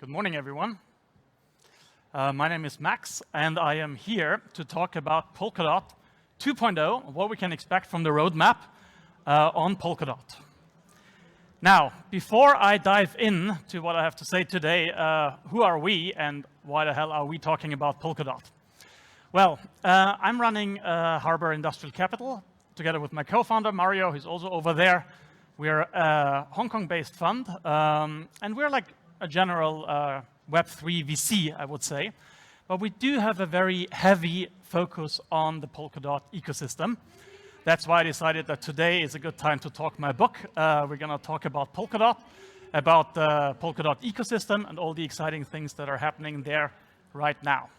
Good morning, everyone. My name is Max, and I am here to talk about Polkadot 2.0, what we can expect from the roadmap on Polkadot. Now, before I dive in to what I have to say today, who are we and why the hell are we talking about Polkadot? Well, I'm running Harbour Industrial Capital together with my co-founder, Mario, who's also over there. We're a Hong Kong-based fund, and we're like a general Web3 VC, I would say. But we do have a very heavy focus on the Polkadot ecosystem. That's why I decided that today is a good time to talk my book. We're going to talk about Polkadot, about the Polkadot ecosystem, and all the exciting things that are happening there right now.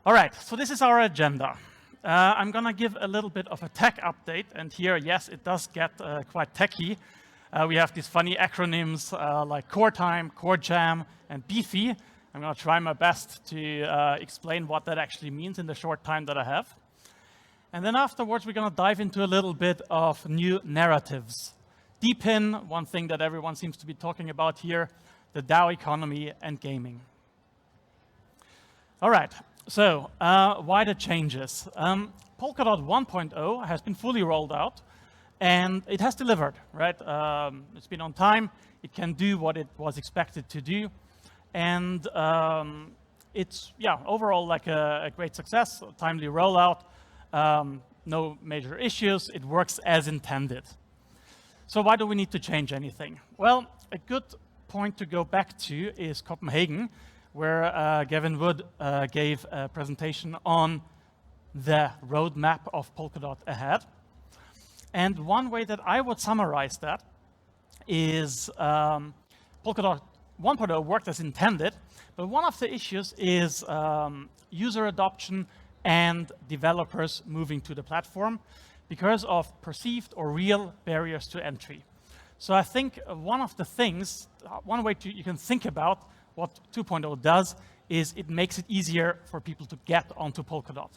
All right, so this is our agenda. I'm going to give a little bit of a tech update. And here, yes, it does get quite techy. We have these funny acronyms like Core Time, Core Jam, and Beefy. I'm going to try my best to explain what that actually means in the short time that I have. And then afterwards, we're going to dive into a little bit of new narratives. Deep in, one thing that everyone seems to be talking about here, the DAO economy and gaming. All right, so why the changes? Polkadot 1.0 has been fully rolled out. And it has delivered, right? It's been on time. It can do what it was expected to do. And it's, yeah, overall like a great success, a timely rollout, no major issues. It works as intended. So why do we need to change anything? Well, a good point to go back to is Copenhagen, where Gavin Wood gave a presentation on the roadmap of Polkadot ahead. And one way that I would summarize that is Polkadot 1.0 worked as intended, but one of the issues is user adoption and developers moving to the platform because of perceived or real barriers to entry. So I think one of the things, one way you can think about what 2.0 does is it makes it easier for people to get onto Polkadot.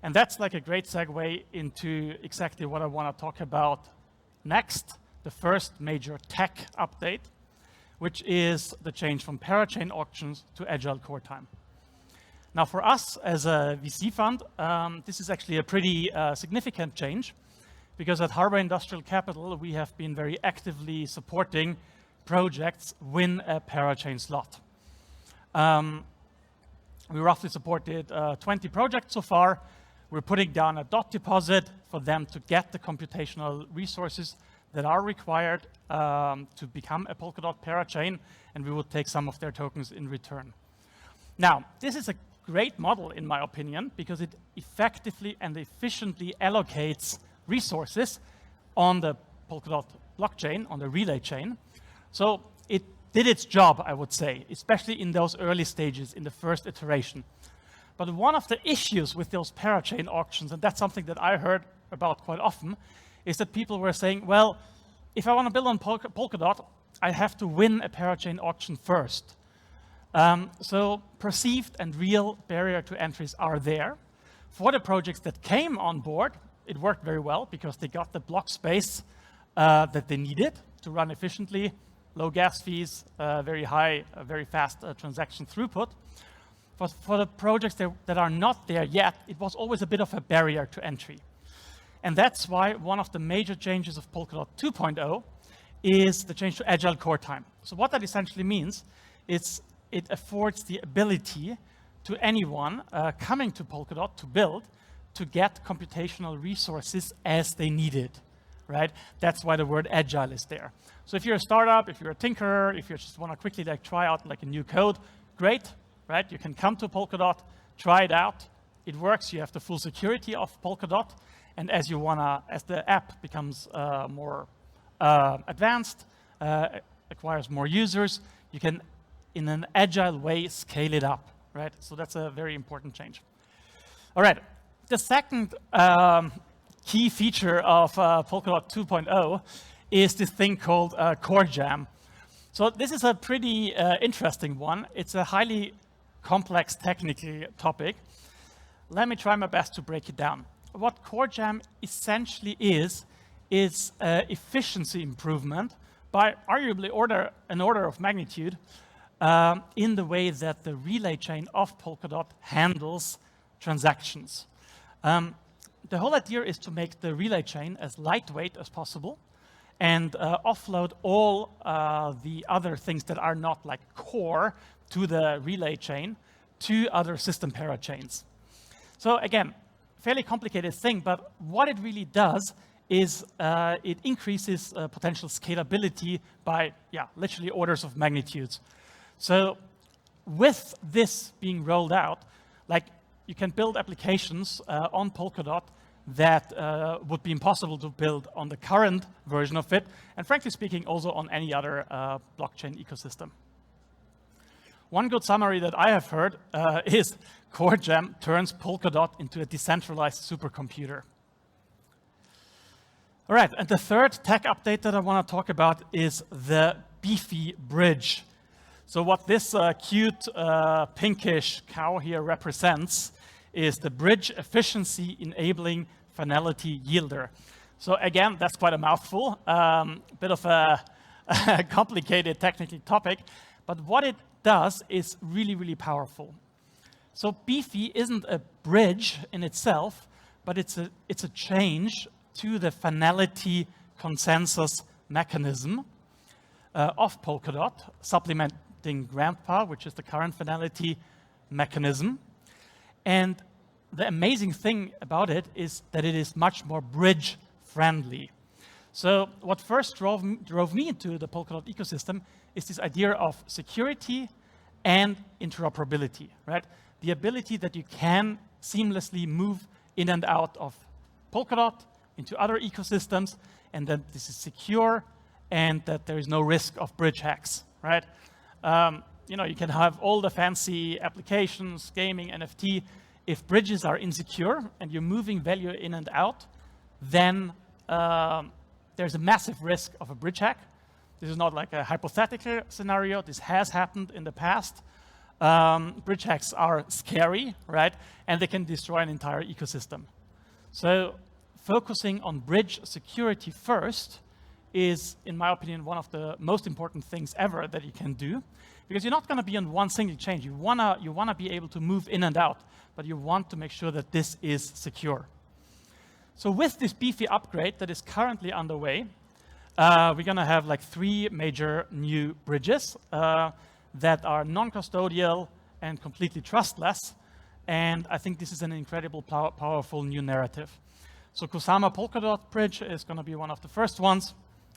And that's like a great segue into exactly what I want to talk about next, the first major tech update, which is the change from parachain auctions to agile core time. Now, for us as a VC fund, this is actually a pretty significant change, because at Harbour Industrial Capital, we have been very actively supporting projects win a parachain slot. We roughly supported 20 projects so far. We're putting down a DOT deposit for them to get the computational resources that are required to become a Polkadot parachain, and we will take some of their tokens in return. Now, this is a great model, in my opinion, because it effectively and efficiently allocates resources on the Polkadot blockchain, on the relay chain. So it did its job, I would say, especially in those early stages, in the first iteration. But one of the issues with those parachain auctions, and that's something that I heard about quite often, is that people were saying, well, if I want to build on Polkadot, I have to win a parachain auction first. So perceived and real barrier to entries are there. For the projects that came on board, it worked very well because they got the block space that they needed to run efficiently, low gas fees, very high, very fast transaction throughput. But for the projects that are not there yet, it was always a bit of a barrier to entry. And that's why one of the major changes of Polkadot 2.0 is the change to agile core time. So what that essentially means is it affords the ability to anyone coming to Polkadot to build to get computational resources as they need it, right? That's why the word agile is there. So if you're a startup, if you're a tinkerer, if you just want to quickly like try out like a new code, great. Right? You can come to Polkadot, try it out. It works. You have the full security of Polkadot. And as the app becomes more advanced, acquires more users, you can, in an agile way, scale it up. Right? So that's a very important change. All right. The second key feature of Polkadot 2.0 is this thing called Core Jam. So this is a pretty interesting one. It's a highly complex technical topic. Let me try my best to break it down. What Core Jam essentially is efficiency improvement by arguably an order of magnitude in the way that the relay chain of Polkadot handles transactions. The whole idea is to make the relay chain as lightweight as possible and offload all the other things that are not like core to the relay chain to other system parachains. So again, fairly complicated thing, but what it really does is it increases potential scalability by, literally orders of magnitudes. So with this being rolled out, like you can build applications on Polkadot that would be impossible to build on the current version of it, and frankly speaking, also on any other blockchain ecosystem. One good summary that I have heard is CoreGem turns Polkadot into a decentralized supercomputer. All right, and the third tech update that I want to talk about is the Beefy bridge. So what this cute pinkish cow here represents is the bridge efficiency enabling finality yielder. So again, that's quite a mouthful, bit of a complicated technical topic, but what it does is really, really powerful. So Beefy isn't a bridge in itself, but it's a change to the finality consensus mechanism of Polkadot, supplementing Grandpa, which is the current finality mechanism. And the amazing thing about it is that it is much more bridge-friendly. So what first drove me into the Polkadot ecosystem is this idea of security and interoperability, right? The ability that you can seamlessly move in and out of Polkadot into other ecosystems, and that this is secure, and that there is no risk of bridge hacks, right? You can have all the fancy applications, gaming, NFT. If bridges are insecure and you're moving value in and out, then there's a massive risk of a bridge hack. This is not like a hypothetical scenario. This has happened in the past. Bridge hacks are scary, right? And they can destroy an entire ecosystem. So focusing on bridge security first is, in my opinion, one of the most important things ever that you can do, because you're not going to be on one single chain. You wanna be able to move in and out, but you want to make sure that this is secure. So with this Beefy upgrade that is currently underway, we're going to have like 3 major new bridges that are non-custodial and completely trustless. And I think this is an incredible, powerful new narrative. So Kusama Polkadot bridge is going to be one of the first ones,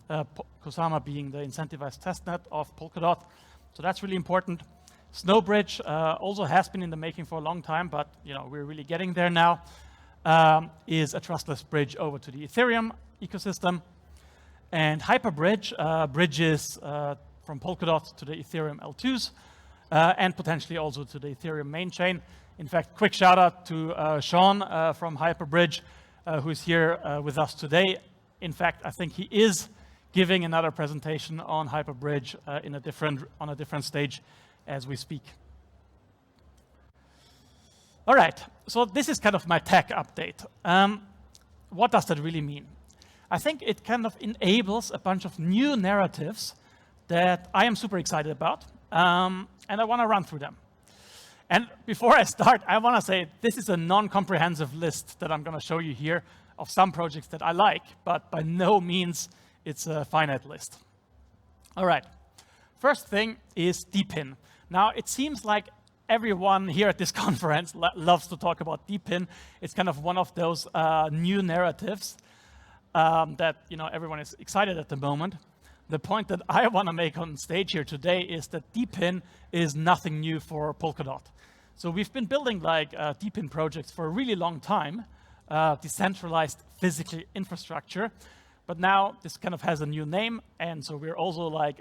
Kusama being the incentivized testnet of Polkadot. So that's really important. Snowbridge also has been in the making for a long time, but we're really getting there now, is a trustless bridge over to the Ethereum ecosystem. And Hyperbridge bridges from Polkadot to the Ethereum L2s, and potentially also to the Ethereum main chain. In fact, quick shout out to Sean from Hyperbridge, who is here with us today. In fact, I think he is giving another presentation on Hyperbridge on a different stage as we speak. All right, so this is kind of my tech update. What does that really mean? I think it kind of enables a bunch of new narratives that I am super excited about, and I want to run through them. And before I start, I want to say this is a non-comprehensive list that I'm going to show you here of some projects that I like, but by no means it's a finite list. All right, first thing is DPIN. Now, it seems like everyone here at this conference loves to talk about DPIN. It's kind of one of those new narratives that everyone is excited at the moment. The point that I want to make on stage here today is that DPIN is nothing new for Polkadot. So we've been building like DPIN projects for a really long time, decentralized physical infrastructure. But now this kind of has a new name, and so we're also like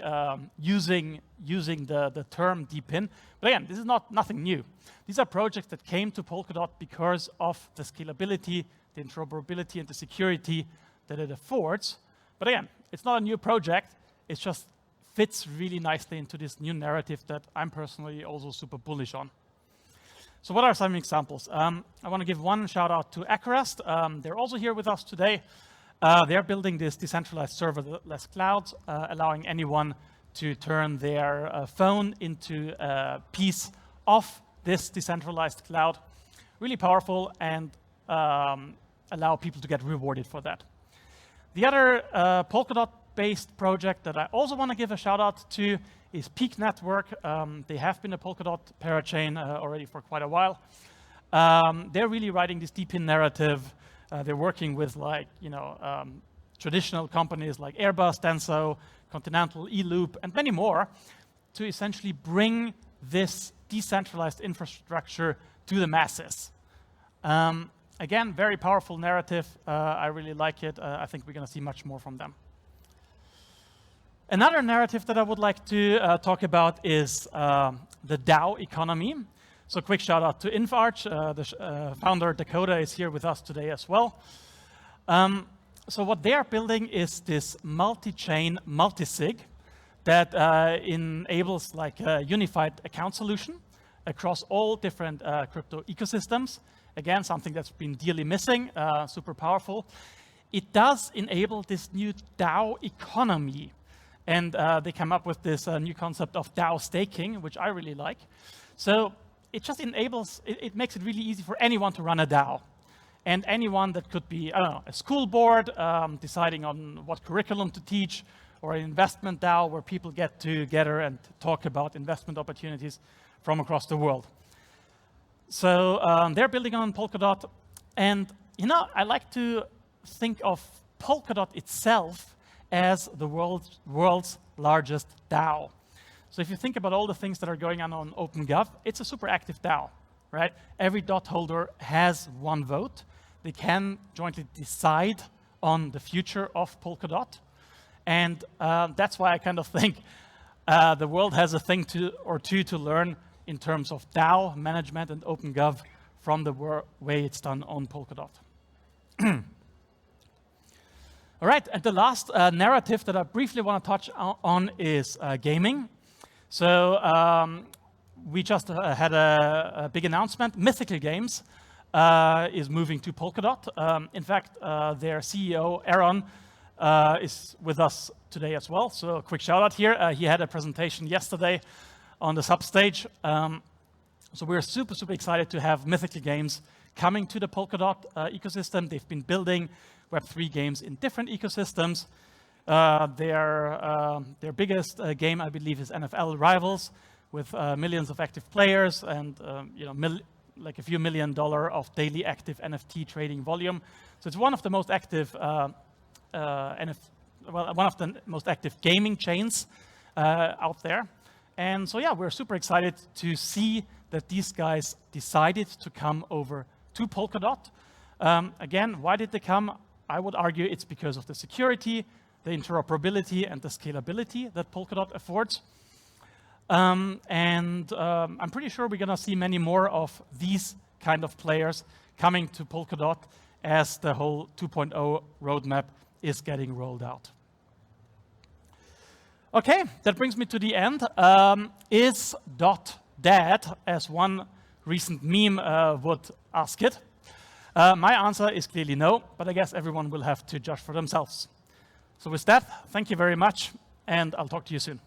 using the term DPIN. But again, this is nothing new. These are projects that came to Polkadot because of the scalability, the interoperability, and the security that it affords. But again, it's not a new project. It just fits really nicely into this new narrative that I'm personally also super bullish on. So what are some examples? I want to give one shout out to Acarest. They're also here with us today. they're building this decentralized serverless cloud, allowing anyone to turn their phone into a piece of this decentralized cloud. Really powerful, and allow people to get rewarded for that. The other Polkadot-based project that I also want to give a shout out to is Peak Network. They have been a Polkadot parachain already for quite a while. They're really writing this deep in narrative. They're working with traditional companies like Airbus, Denso, Continental, eLoop, and many more to essentially bring this decentralized infrastructure to the masses. Again, very powerful narrative. I really like it. I think we're going to see much more from them. Another narrative that I would like to talk about is the DAO economy. So quick shout out to InfArch. The founder, Dakota, is here with us today as well. So what they are building is this multi-chain, multi-sig that enables like a unified account solution across all different crypto ecosystems. Again, something that's been dearly missing, super powerful. It does enable this new DAO economy. And they come up with this new concept of DAO staking, which I really like. So it just enables, it makes it really easy for anyone to run a DAO. And anyone that could be, I don't know, a school board deciding on what curriculum to teach, or an investment DAO where people get together and talk about investment opportunities from across the world. So they're building on Polkadot. And, I like to think of Polkadot itself as the world's largest DAO. So if you think about all the things that are going on OpenGov, it's a super active DAO, right? Every dot holder has one vote. They can jointly decide on the future of Polkadot. And that's why I kind of think the world has a thing or two to learn in terms of DAO management and OpenGov from the way it's done on Polkadot. All right, and the last narrative that I briefly want to touch on is gaming. So we just had a big announcement. Mythical Games is moving to Polkadot. In fact, their CEO, Aaron, is with us today as well. So a quick shout out here. He had a presentation yesterday on the substage. So we're super, super excited to have Mythical Games coming to the Polkadot ecosystem. They've been building Web3 games in different ecosystems. Their biggest game, I believe, is NFL Rivals, with millions of active players and like a few $1 million of daily active NFT trading volume. So it's one of the most active one of the most active gaming chains out there. And so yeah, we're super excited to see that these guys decided to come over to Polkadot. Again, why did they come? I would argue it's because of the security, the interoperability, and the scalability that Polkadot affords. I'm pretty sure we're going to see many more of these kind of players coming to Polkadot as the whole 2.0 roadmap is getting rolled out. Okay, that brings me to the end. Is dot dead, as one recent meme would ask it? My answer is clearly no, but I guess everyone will have to judge for themselves. So with that, thank you very much, and I'll talk to you soon.